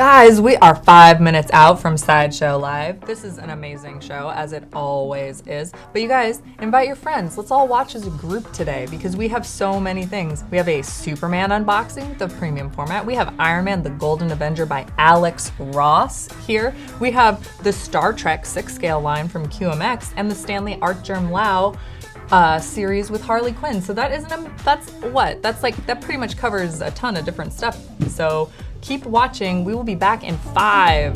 Guys, we are 5 minutes out from Sideshow Live. This is an amazing show, as it always is. But you guys, invite your friends. Let's all watch as a group today because we have so many things. We have a Superman unboxing with the premium format. We have Iron Man, the Golden Avenger by Alex Ross here. We have the Star Trek 6-scale line from QMX and the Stanley Artgerm Lau series with Harley Quinn. So that pretty much covers a ton of different stuff. So keep watching. We will be back in 5.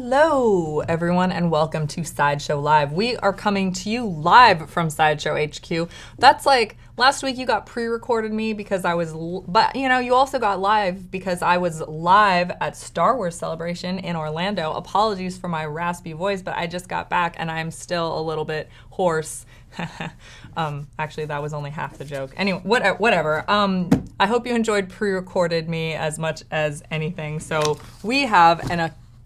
Hello, everyone, and welcome to Sideshow Live. We are coming to you live from Sideshow HQ. That's like, last week you got pre-recorded me because I was, but you know, you also got live because I was live at Star Wars Celebration in Orlando. Apologies for my raspy voice, but I just got back and I'm still a little bit hoarse. Actually, that was only half the joke. Anyway, whatever. I hope you enjoyed pre-recorded me as much as anything. So we have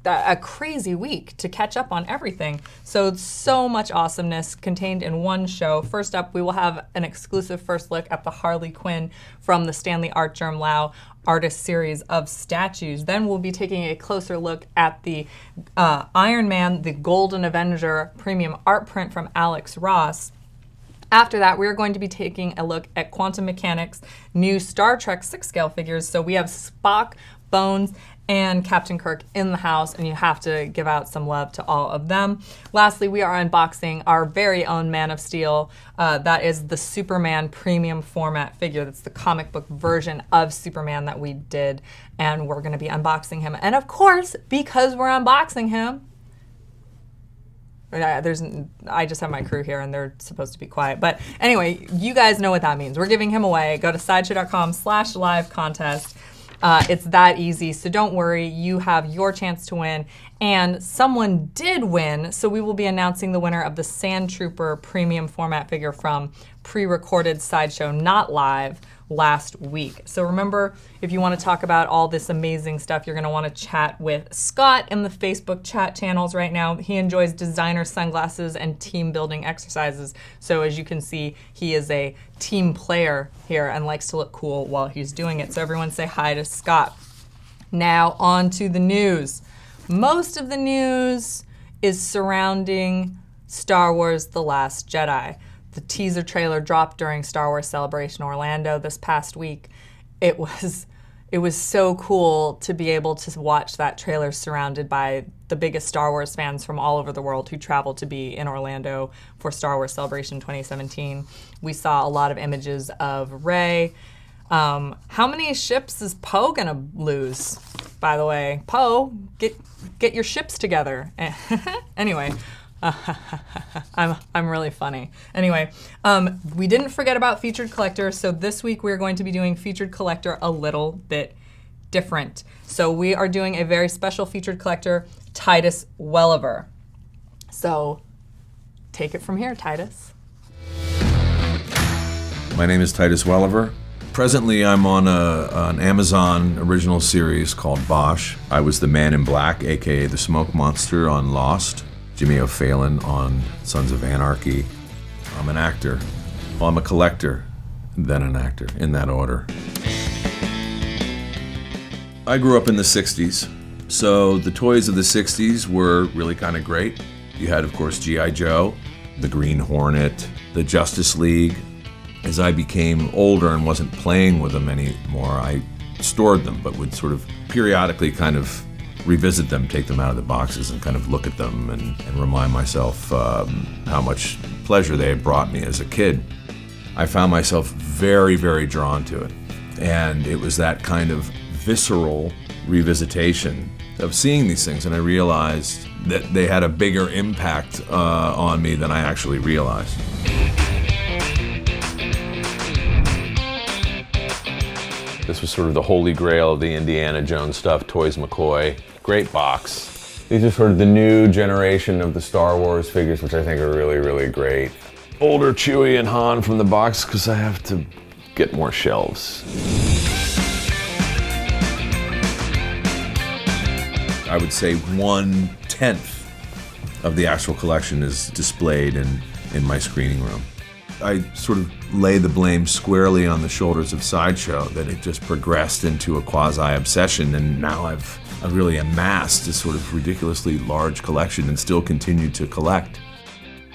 a crazy week to catch up on everything. So much awesomeness contained in one show. First up, we will have an exclusive first look at the Harley Quinn from the Stanley Artgerm Lau artist series of statues. Then we'll be taking a closer look at the Iron Man, the Golden Avenger premium art print from Alex Ross. After that, we're going to be taking a look at Quantum Mechanics' new Star Trek 6-scale figures. So we have Spock, Bones, and Captain Kirk in the house, and you have to give out some love to all of them. Lastly, we are unboxing our very own Man of Steel. That is the Superman premium format figure. That's the comic book version of Superman that we did, and we're going to be unboxing him. And of course, because we're unboxing him, I just have my crew here and they're supposed to be quiet. But anyway, you guys know what that means. We're giving him away. Go to sideshow.com/live contest. It's that easy, so don't worry. You have your chance to win. And someone did win, so we will be announcing the winner of the Sand Trooper premium format figure from pre-recorded Sideshow, not live, last week. So remember, if you want to talk about all this amazing stuff, you're going to want to chat with Scott in the Facebook chat channels right now. He enjoys designer sunglasses and team building exercises. So as you can see, he is a team player here and likes to look cool while he's doing it. So everyone say hi to Scott. Now on to the news. Most of the news is surrounding Star Wars: The Last Jedi. The teaser trailer dropped during Star Wars Celebration Orlando this past week. It was so cool to be able to watch that trailer surrounded by the biggest Star Wars fans from all over the world who traveled to be in Orlando for Star Wars Celebration 2017. We saw a lot of images of Rey. How many ships is Poe gonna lose, by the way? Poe, get your ships together. Anyway. I'm really funny. Anyway, we didn't forget about Featured Collector, so this week we're going to be doing Featured Collector a little bit different. So we are doing a very special Featured Collector, Titus Welliver. So take it from here, Titus. My name is Titus Welliver. Presently, I'm on an Amazon original series called Bosch. I was the Man in Black, aka the Smoke Monster on Lost. Jimmy O'Phelan on Sons of Anarchy. I'm an actor. Well, I'm a collector, then an actor, in that order. I grew up in the 60s, so the toys of the 60s were really kind of great. You had, of course, G.I. Joe, the Green Hornet, the Justice League. As I became older and wasn't playing with them anymore, I stored them, but would sort of periodically kind of revisit them, take them out of the boxes and kind of look at them and remind myself how much pleasure they had brought me as a kid. I found myself very, very drawn to it. And it was that kind of visceral revisitation of seeing these things, and I realized that they had a bigger impact on me than I actually realized. This was sort of the holy grail of the Indiana Jones stuff, Toys McCoy. Great box. These are sort of the new generation of the Star Wars figures, which I think are really, really great. Older Chewie and Han from the box, because I have to get more shelves. I would say 1/10 of the actual collection is displayed in my screening room. I sort of lay the blame squarely on the shoulders of Sideshow, that it just progressed into a quasi-obsession, and now I've really amassed this sort of ridiculously large collection and still continue to collect.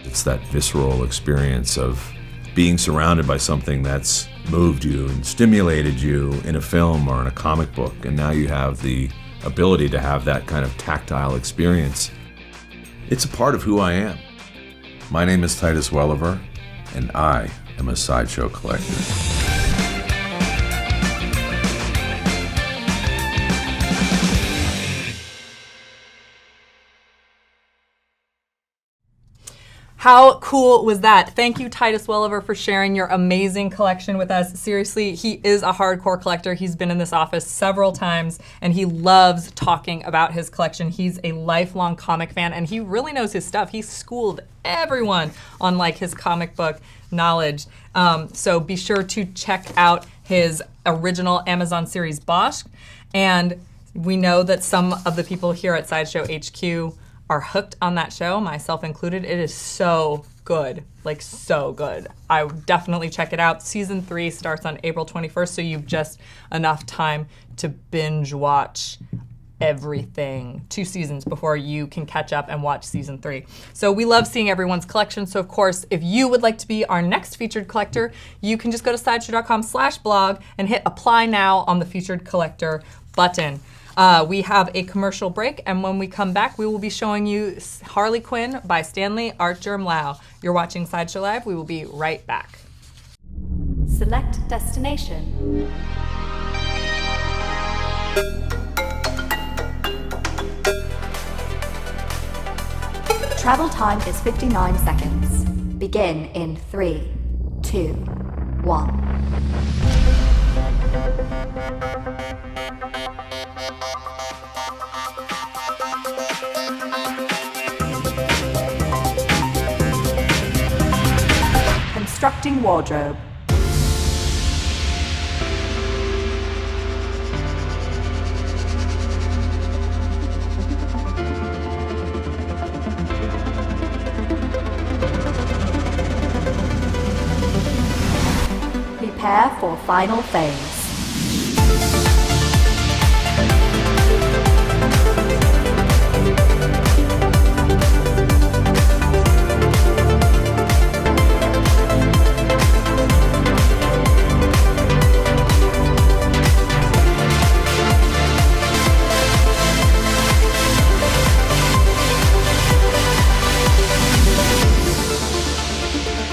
It's that visceral experience of being surrounded by something that's moved you and stimulated you in a film or in a comic book, and now you have the ability to have that kind of tactile experience. It's a part of who I am. My name is Titus Welliver, and I am a Sideshow collector. How cool was that? Thank you, Titus Welliver, for sharing your amazing collection with us. Seriously, he is a hardcore collector. He's been in this office several times, and he loves talking about his collection. He's a lifelong comic fan, and he really knows his stuff. He schooled everyone on like his comic book knowledge. So be sure to check out his original Amazon series, Bosch. And we know that some of the people here at Sideshow HQ are hooked on that show, myself included. It is so good, like so good. I would definitely check it out. Season 3 starts on April 21st, so you've just enough time to binge watch everything, 2 seasons before you can catch up and watch season 3. So we love seeing everyone's collection. So of course, if you would like to be our next featured collector, you can just go to sideshow.com/blog and hit apply now on the featured collector button. We have a commercial break, and when we come back, we will be showing you Harley Quinn by Stanley Artgerm. You're watching Sideshow Live. We will be right back. Select destination. Travel time is 59 seconds. Begin in 3, 2, 1. Constructing wardrobe. Prepare for final phase.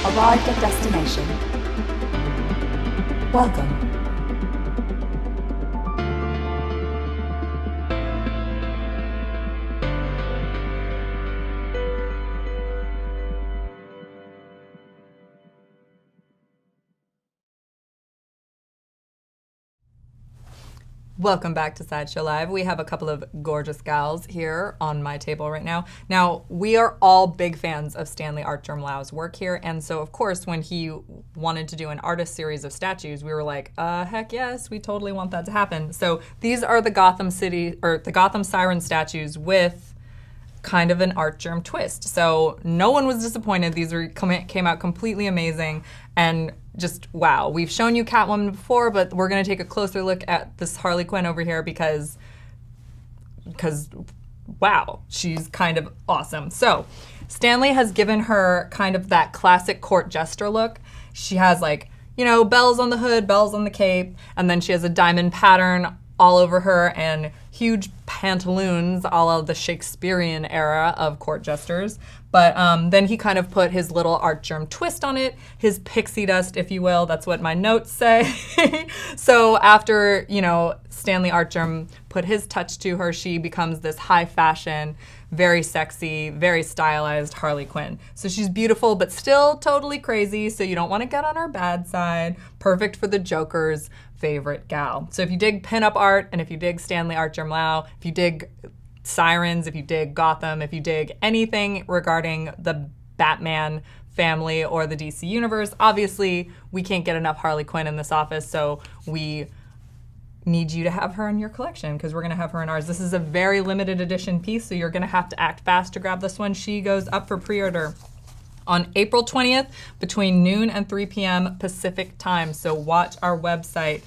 Arrived at destination. Welcome. Welcome back to Sideshow Live. We have a couple of gorgeous gals here on my table right now. Now, we are all big fans of Stanley Artgerm-Lau's work here, and so of course when he wanted to do an artist series of statues, we were like, heck yes, we totally want that to happen. So these are the Gotham Siren statues with kind of an Artgerm twist. So no one was disappointed. These came out completely amazing, and just wow. We've shown you Catwoman before, but we're gonna take a closer look at this Harley Quinn over here because wow, she's kind of awesome. So Stanley has given her kind of that classic court jester look. She has like, you know, bells on the hood, bells on the cape, and then she has a diamond pattern all over her and huge pantaloons a la the Shakespearean era of court jesters. But then he kind of put his little Artgerm twist on it, his pixie dust, if you will. That's what my notes say. So after, you know, Stanley Artgerm put his touch to her, she becomes this high fashion, very sexy, very stylized Harley Quinn. So she's beautiful, but still totally crazy, so you don't want to get on her bad side. Perfect for the Joker's favorite gal. So if you dig pinup art, and if you dig Stanley Artgerm-Lau, if you dig Sirens, if you dig Gotham, if you dig anything regarding the Batman family or the DC universe, obviously we can't get enough Harley Quinn in this office, so we need you to have her in your collection because we're going to have her in ours. This is a very limited edition piece, so you're going to have to act fast to grab this one. She goes up for pre-order on April 20th between noon and 3 p.m. Pacific time, so watch our website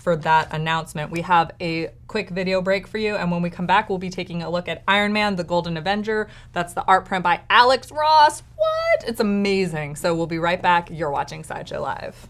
for that announcement. We have a quick video break for you, and when we come back, we'll be taking a look at Iron Man, the Golden Avenger. That's the art print by Alex Ross. What? It's amazing. So we'll be right back. You're watching Sideshow Live.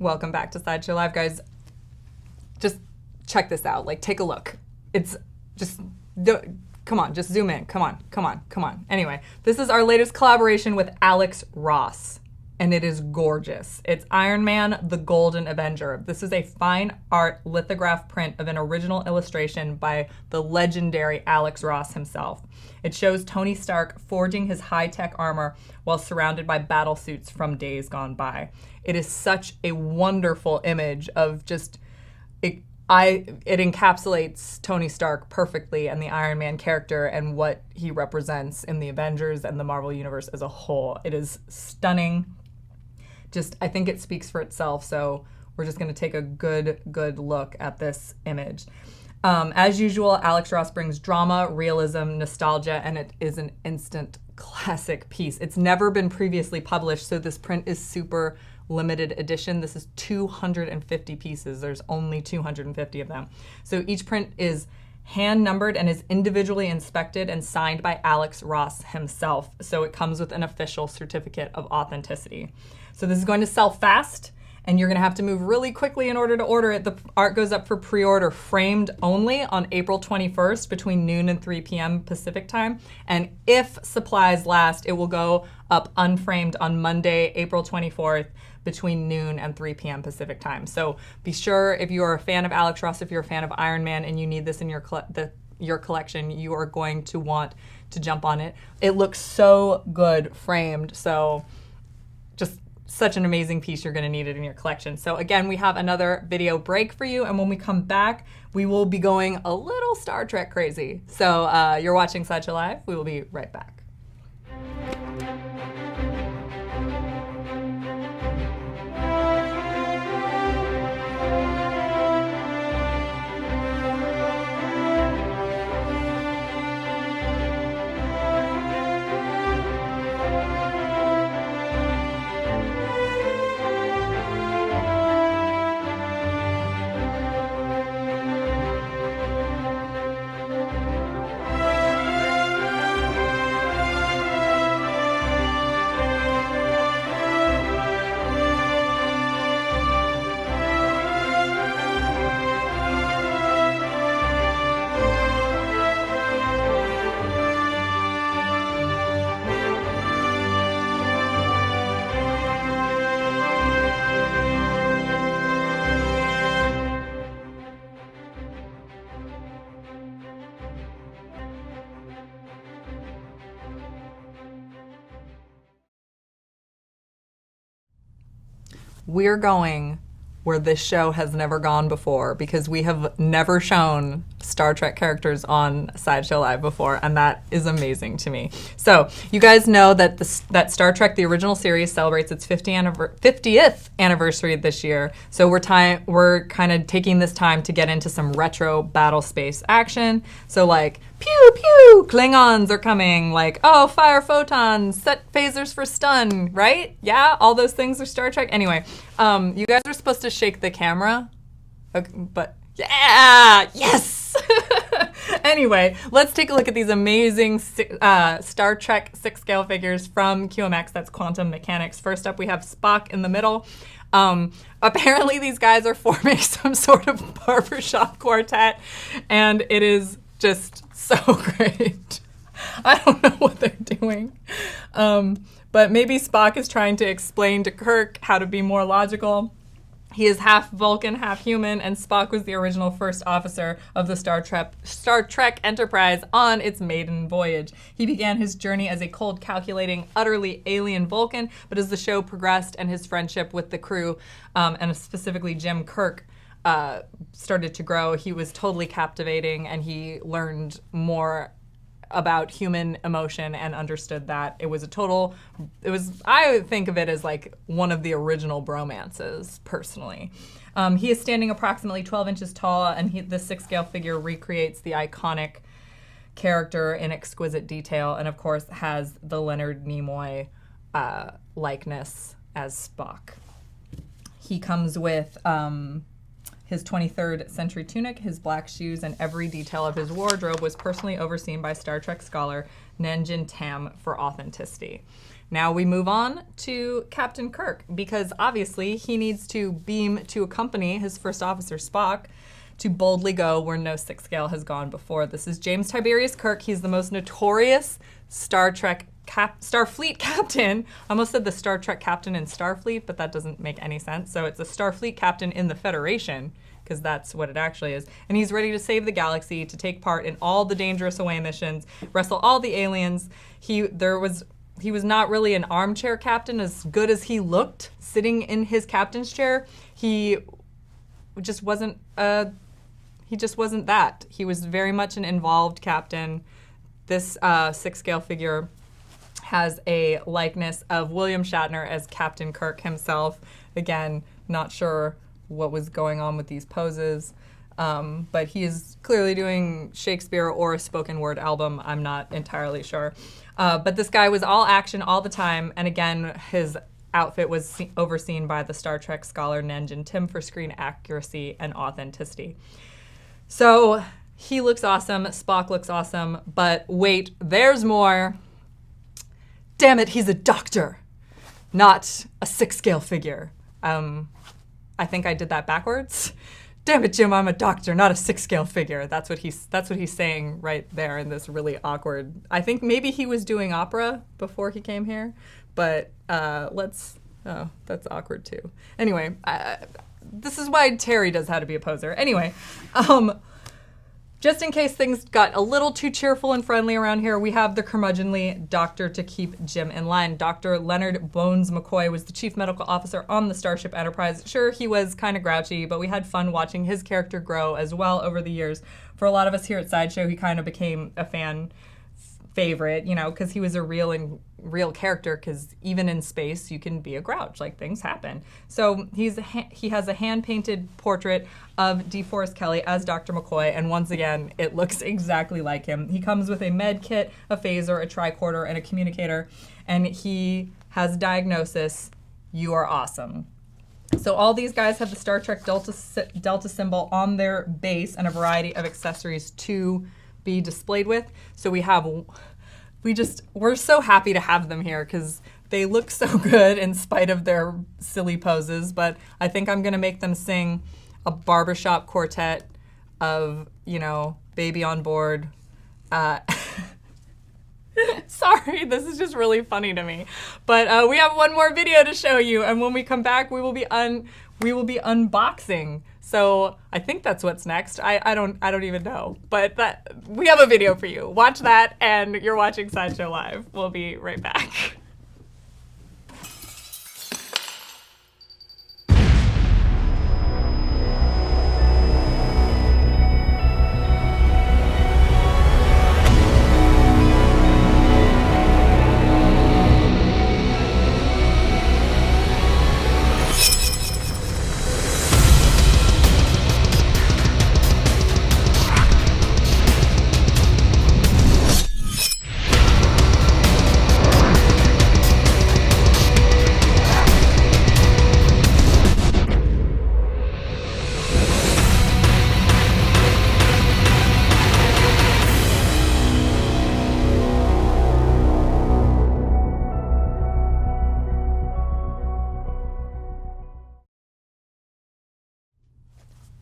welcome back to Sideshow Live, guys. Just check this out. Like, take a look. It's just, come on, just zoom in. Come on. Anyway, this is our latest collaboration with Alex Ross, and it is gorgeous. It's Iron Man, the Golden Avenger. This is a fine art lithograph print of an original illustration by the legendary Alex Ross himself. It shows Tony Stark forging his high-tech armor while surrounded by battle suits from days gone by. It is such a wonderful image of just, it encapsulates Tony Stark perfectly and the Iron Man character and what he represents in the Avengers and the Marvel Universe as a whole. It is stunning. Just, I think it speaks for itself, so we're just going to take a good look at this image. As usual, Alex Ross brings drama, realism, nostalgia, and it is an instant classic piece. It's never been previously published, so this print is super limited edition. This is 250 pieces. There's only 250 of them. So each print is hand numbered and is individually inspected and signed by Alex Ross himself. So it comes with an official certificate of authenticity. So this is going to sell fast, and you're going to have to move really quickly in order to order it. The art goes up for pre-order framed only on April 21st between noon and 3 p.m. Pacific time. And if supplies last, it will go up unframed on Monday, April 24th between noon and 3 p.m. Pacific time. So be sure, if you are a fan of Alex Ross, if you're a fan of Iron Man and you need this in your collection, you are going to want to jump on it. It looks so good framed. So just such an amazing piece. You're going to need it in your collection. So again, we have another video break for you, and when we come back, we will be going a little Star Trek crazy. So you're watching Sideshow Live. We will be right back. We're going where this show has never gone before, because we have never shown Star Trek characters on Sideshow Live before, and that is amazing to me. So you guys know that that Star Trek, the original series, celebrates its 50th anniversary this year. So we're kind of taking this time to get into some retro battle space action. So like, pew pew, Klingons are coming. Like, oh, fire photons, set phasers for stun, right? Yeah, all those things are Star Trek. Anyway, you guys are supposed to shake the camera, okay, but yeah, yes. Anyway, let's take a look at these amazing Star Trek 6-scale figures from QMX. That's Quantum Mechanics. First up, we have Spock in the middle. Apparently, these guys are forming some sort of barbershop quartet, and it is just so great. I don't know what they're doing. But maybe Spock is trying to explain to Kirk how to be more logical. He is half Vulcan, half human, and Spock was the original first officer of the Star Trek Enterprise on its maiden voyage. He began his journey as a cold, calculating, utterly alien Vulcan, but as the show progressed and his friendship with the crew, and specifically Jim Kirk, started to grow, he was totally captivating, and he learned more about human emotion and understood that I think of it as like one of the original bromances, personally. He is standing approximately 12 inches tall, and the 6-scale figure recreates the iconic character in exquisite detail, and of course has the Leonard Nimoy likeness as Spock. He comes with his 23rd century tunic, his black shoes, and every detail of his wardrobe was personally overseen by Star Trek scholar Nanjin Tam for authenticity. Now we move on to Captain Kirk, because obviously he needs to beam to accompany his first officer, Spock, to boldly go where no sixth scale has gone before. This is James Tiberius Kirk. He's the most notorious Starfleet captain. I almost said the Star Trek captain in Starfleet, but that doesn't make any sense. So it's a Starfleet captain in the Federation, because that's what it actually is. And he's ready to save the galaxy, to take part in all the dangerous away missions, wrestle all the aliens. He was not really an armchair captain. As good as he looked sitting in his captain's chair, he just wasn't that. He was very much an involved captain. This sixth scale figure has a likeness of William Shatner as Captain Kirk himself. Again, not sure what was going on with these poses, but he is clearly doing Shakespeare or a spoken word album. I'm not entirely sure. But this guy was all action all the time, and again, his outfit was overseen by the Star Trek scholar Nanjin Tim for screen accuracy and authenticity. So he looks awesome, Spock looks awesome, but wait, there's more. Damn it, he's a doctor, not a sixth scale figure. I think I did that backwards. Damn it, Jim, I'm a doctor, not a sixth scale figure. That's what he's saying right there in this really awkward. I think maybe he was doing opera before he came here, but that's awkward too. Anyway, this is why Terry does How to Be a Poser. Anyway, just in case things got a little too cheerful and friendly around here, we have the curmudgeonly doctor to keep Jim in line. Dr. Leonard Bones McCoy was the chief medical officer on the Starship Enterprise. Sure, he was kind of grouchy, but we had fun watching his character grow as well over the years. For a lot of us here at Sideshow, he kind of became a fan favorite, because he was a real character, because even in space you can be a grouch, like things happen. So he has a hand-painted portrait of DeForest Kelley as Dr. McCoy, and once again it looks exactly like him. He comes with a med kit, a phaser, a tricorder, and a communicator, and he has diagnosis, "You are awesome." So all these guys have the Star Trek Delta symbol on their base and a variety of accessories to be displayed with. So we're so happy to have them here, because they look so good in spite of their silly poses. But I think I'm gonna make them sing a barbershop quartet of, Baby on Board. Sorry, this is just really funny to me. But we have one more video to show you, and when we come back, we will be unboxing. So I think that's what's next. I don't even know. But we have a video for you. Watch that, and you're watching Sideshow Live. We'll be right back.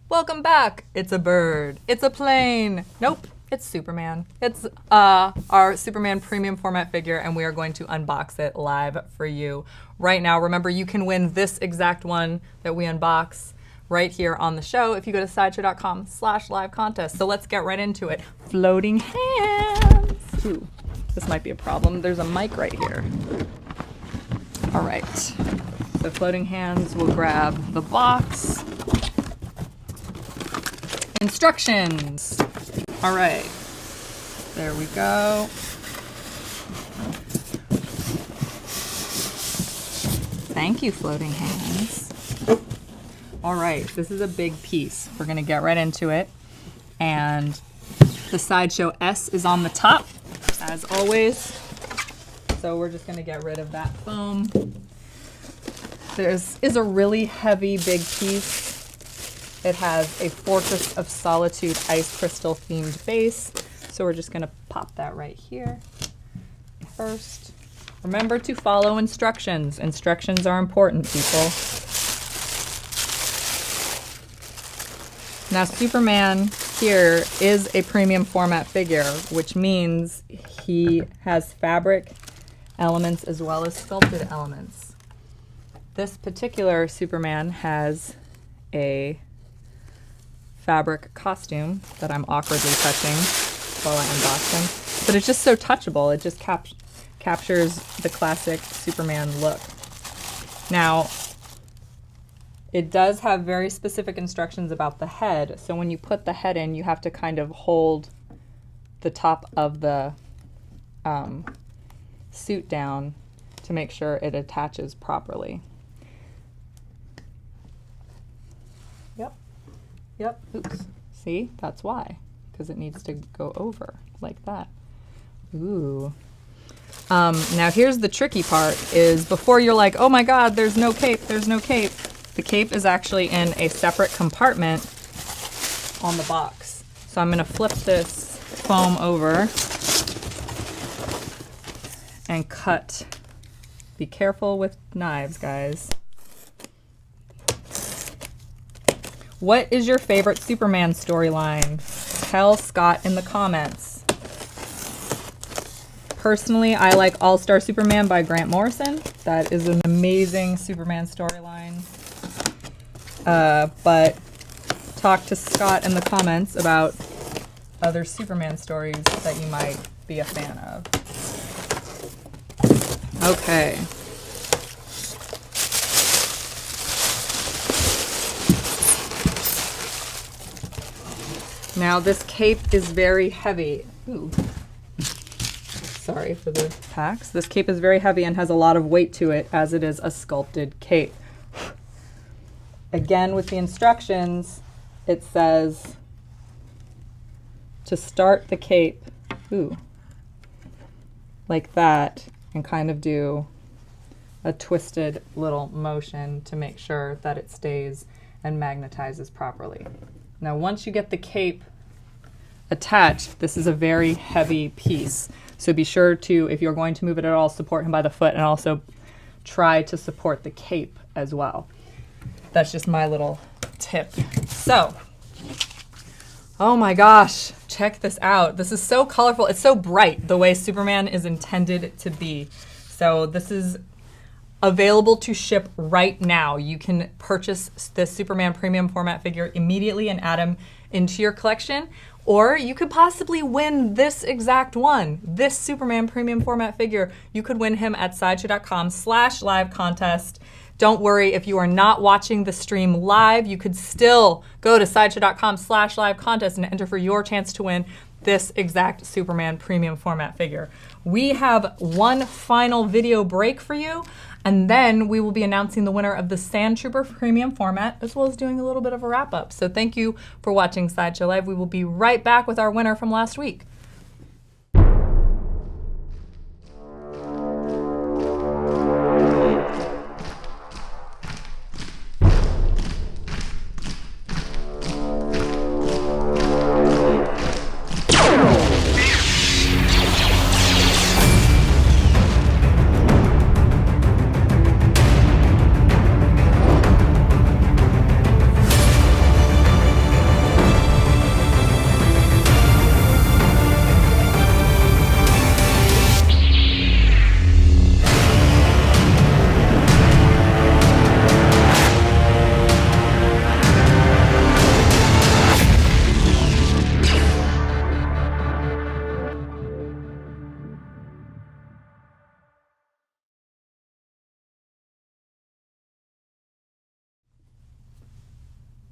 Welcome back. It's a bird. It's a plane. Nope, it's Superman. It's our Superman premium format figure, and we are going to unbox it live for you right now. Remember, you can win this exact one that we unbox right here on the show if you go to sideshow.com/live contest. So let's get right into it. Floating hands. Ooh, this might be a problem. There's a mic right here. All right. So floating hands will grab the box. Instructions. All right, there we go. Thank you, floating hands. All right, this is a big piece. We're gonna get right into it. And the Sideshow S is on the top, as always. So we're just gonna get rid of that foam. This is a really heavy, big piece. It has a Fortress of Solitude ice crystal themed base. So we're just gonna pop that right here first. Remember to follow instructions. Instructions are important, people. Now, Superman here is a premium format figure, which means he has fabric elements as well as sculpted elements. This particular Superman has a fabric costume that I'm awkwardly touching while I unbox him. But it's just so touchable. It just captures the classic Superman look. Now, it does have very specific instructions about the head. So when you put the head in, you have to kind of hold the top of the suit down to make sure it attaches properly. Yep. Oops. See? That's why. Because it needs to go over like that. Ooh. Now here's the tricky part is before you're like, oh my God, there's no cape, there's no cape. The cape is actually in a separate compartment on the box. So I'm going to flip this foam over and cut. Be careful with knives, guys. What is your favorite Superman storyline? Tell Scott in the comments. Personally, I like All-Star Superman by Grant Morrison. That is an amazing Superman storyline. But talk to Scott in the comments about other Superman stories that you might be a fan of. Okay. Now this cape is very heavy. Ooh. Sorry for the packs. This cape is very heavy and has a lot of weight to it as it is a sculpted cape. Again, with the instructions, it says to start the cape, like that, and kind of do a twisted little motion to make sure that it stays and magnetizes properly. Now, once you get the cape attached, this is a very heavy piece. So be sure to, if you're going to move it at all, support him by the foot and also try to support the cape as well. That's just my little tip. So, oh my gosh, check this out. This is so colorful. It's so bright the way Superman is intended to be. So this is available to ship right now. You can purchase this Superman premium format figure immediately and add him into your collection. Or you could possibly win this exact one, this Superman premium format figure. You could win him at sideshow.com/live contest. Don't worry, if you are not watching the stream live, you could still go to sideshow.com/live contest and enter for your chance to win this exact Superman premium format figure. We have one final video break for you, and then we will be announcing the winner of the Sand Trooper premium format, as well as doing a little bit of a wrap up. So thank you for watching Sideshow Live. We will be right back with our winner from last week.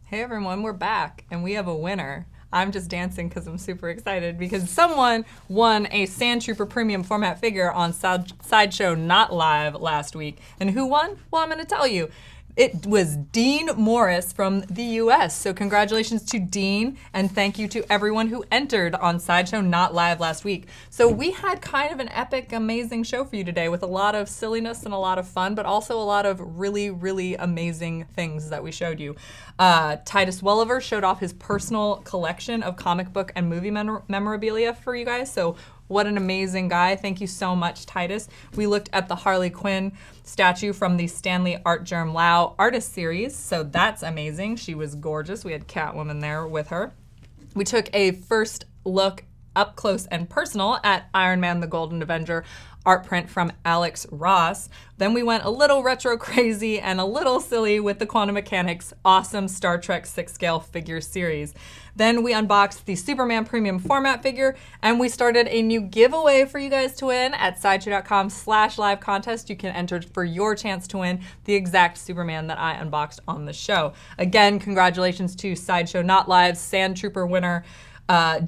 Hey everyone, we're back and we have a winner. I'm just dancing because I'm super excited because someone won a Sand Trooper premium format figure on Sideshow Not Live last week. And who won? Well, I'm going to tell you. It was Dean Morris from the US. So congratulations to Dean, and thank you to everyone who entered on Sideshow Not Live last week. So we had kind of an epic, amazing show for you today with a lot of silliness and a lot of fun, but also a lot of really, really amazing things that we showed you. Titus Welliver showed off his personal collection of comic book and movie memorabilia for you guys. So What an amazing guy. Thank you so much, Titus. We looked at the Harley Quinn statue from the Stanley Artgerm Lau artist series, so that's amazing. She was gorgeous. We had Catwoman there with her. We took a first look up close and personal at Iron Man the Golden Avenger art print from Alex Ross. Then we went a little retro crazy and a little silly with the Quantum Mechanics awesome Star Trek 6-scale figure series. Then we unboxed the Superman Premium Format figure, and we started a new giveaway for you guys to win at sideshow.com/live contest. You can enter for your chance to win the exact Superman that I unboxed on the show. Again, congratulations to Sideshow Not Live's Sand Trooper winner,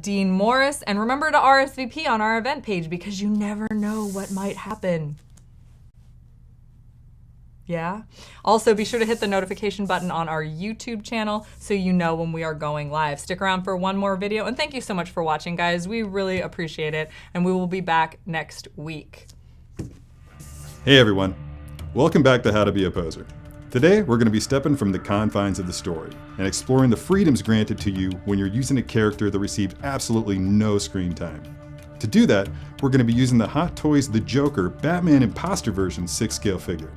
Dean Morris, and remember to RSVP on our event page because you never know what might happen. Yeah. Also, be sure to hit the notification button on our YouTube channel so you know when we are going live. Stick around for one more video, and thank you so much for watching, guys. We really appreciate it, and we will be back next week. Hey everyone, welcome back to How to Be a Poser. Today, we're going to be stepping from the confines of the story and exploring the freedoms granted to you when you're using a character that received absolutely no screen time. To do that, we're going to be using the Hot Toys The Joker Batman Imposter version 6-scale figure.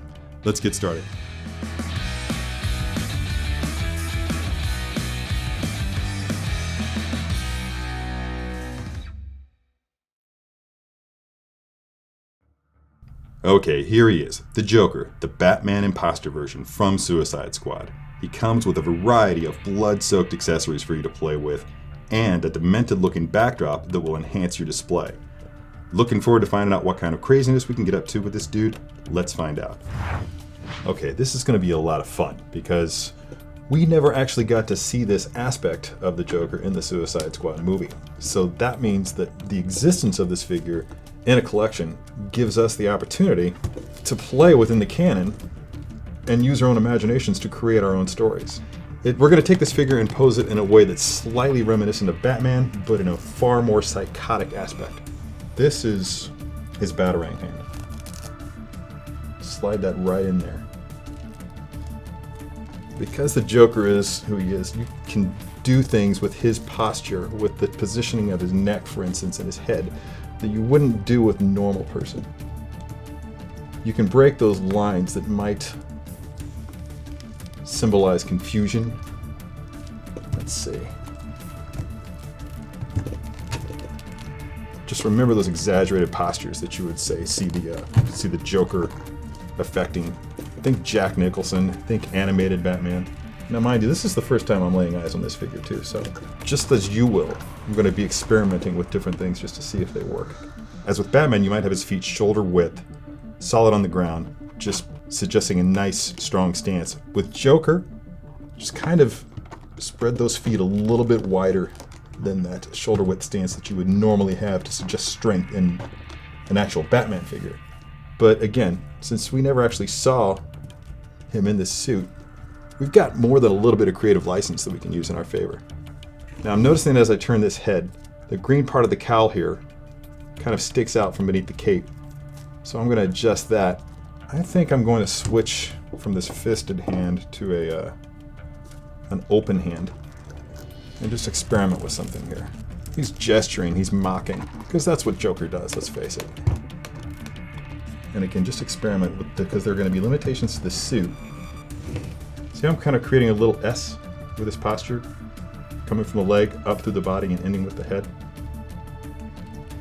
Let's get started. Okay, here he is, the Joker, the Batman Imposter version from Suicide Squad. He comes with a variety of blood-soaked accessories for you to play with, and a demented-looking backdrop that will enhance your display. Looking forward to finding out what kind of craziness we can get up to with this dude? Let's find out. Okay, this is going to be a lot of fun, because we never actually got to see this aspect of the Joker in the Suicide Squad movie. So that means that the existence of this figure in a collection gives us the opportunity to play within the canon and use our own imaginations to create our own stories. We're going to take this figure and pose it in a way that's slightly reminiscent of Batman, but in a far more psychotic aspect. This is his Batarang hand. Slide that right in there. Because the Joker is who he is, you can do things with his posture, with the positioning of his neck, for instance, and his head, that you wouldn't do with a normal person. You can break those lines that might symbolize confusion. Let's see. Just remember those exaggerated postures that you would say see the Joker affecting. Think Jack Nicholson, think animated Batman. Now mind you, this is the first time I'm laying eyes on this figure too, so just as you will, I'm going to be experimenting with different things just to see if they work. As with Batman, you might have his feet shoulder width, solid on the ground, just suggesting a nice, strong stance. With Joker, just kind of spread those feet a little bit wider than that shoulder width stance that you would normally have to suggest strength in an actual Batman figure. But again, since we never actually saw him in this suit, we've got more than a little bit of creative license that we can use in our favor. Now I'm noticing as I turn this head, the green part of the cowl here kind of sticks out from beneath the cape. So I'm going to adjust that. I think I'm going to switch from this fisted hand to an open hand and just experiment with something here. He's gesturing, he's mocking, because that's what Joker does, let's face it. And again, just experiment with because there are going to be limitations to the suit. See how I'm kind of creating a little S with this posture, coming from the leg up through the body and ending with the head.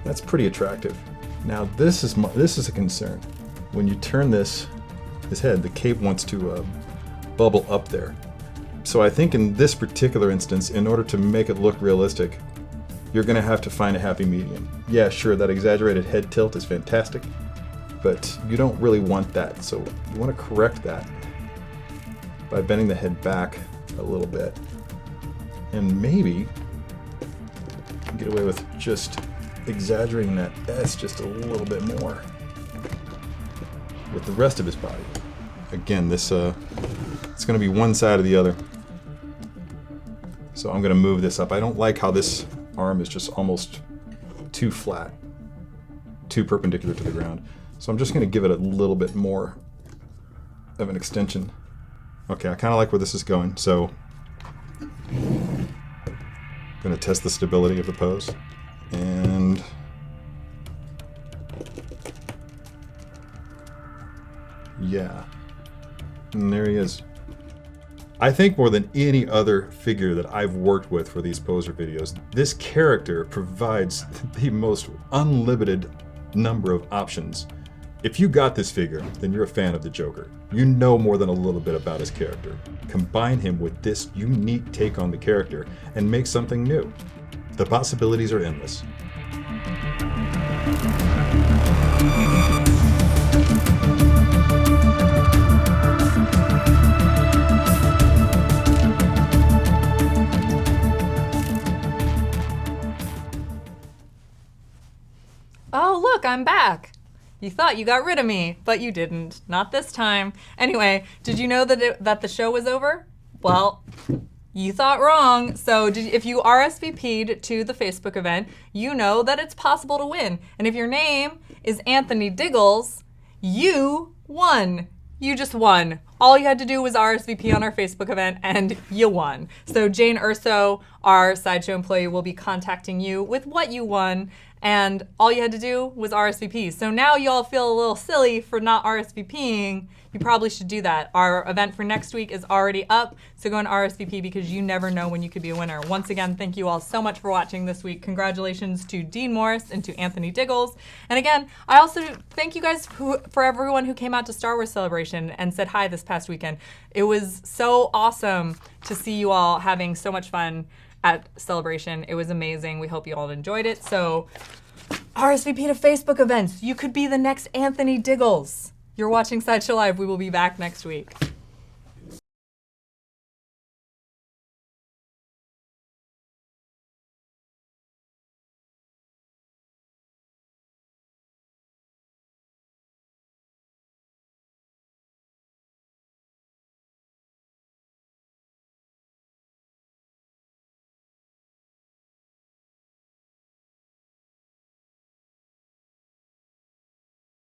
That's pretty attractive. Now this is a concern. When you turn his head, the cape wants to bubble up there. So I think in this particular instance, in order to make it look realistic, you're going to have to find a happy medium. Yeah, sure, that exaggerated head tilt is fantastic, but you don't really want that. So you want to correct that by bending the head back a little bit. And maybe get away with just exaggerating that S just a little bit more with the rest of his body. Again, it's going to be one side or the other. So I'm going to move this up. I don't like how this arm is just almost too flat, too perpendicular to the ground. So I'm just going to give it a little bit more of an extension. Okay, I kind of like where this is going, so I'm going to test the stability of the pose. And Yeah. And there he is. I think more than any other figure that I've worked with for these poser videos, this character provides the most unlimited number of options. If you got this figure, then you're a fan of the Joker. You know more than a little bit about his character. Combine him with this unique take on the character and make something new. The possibilities are endless. Oh, look, I'm back. You thought you got rid of me, but you didn't. Not this time. Anyway, did you know that the show was over? Well, you thought wrong. So if you RSVP'd to the Facebook event, you know that it's possible to win. And if your name is Anthony Diggles, you won. You just won. All you had to do was RSVP on our Facebook event, and you won. So Jane Urso, our Sideshow employee, will be contacting you with what you won, and all you had to do was RSVP. So now you all feel a little silly for not RSVPing. You probably should do that. Our event for next week is already up, so go and RSVP because you never know when you could be a winner. Once again, thank you all so much for watching this week. Congratulations to Dean Morris and to Anthony Diggles. And again, I also thank you guys for everyone who came out to Star Wars Celebration and said hi this past weekend. It was so awesome to see you all having so much fun at Celebration. It was amazing. We hope you all enjoyed it. So RSVP to Facebook events. You could be the next Anthony Diggles. You're watching Sideshow Live. We will be back next week.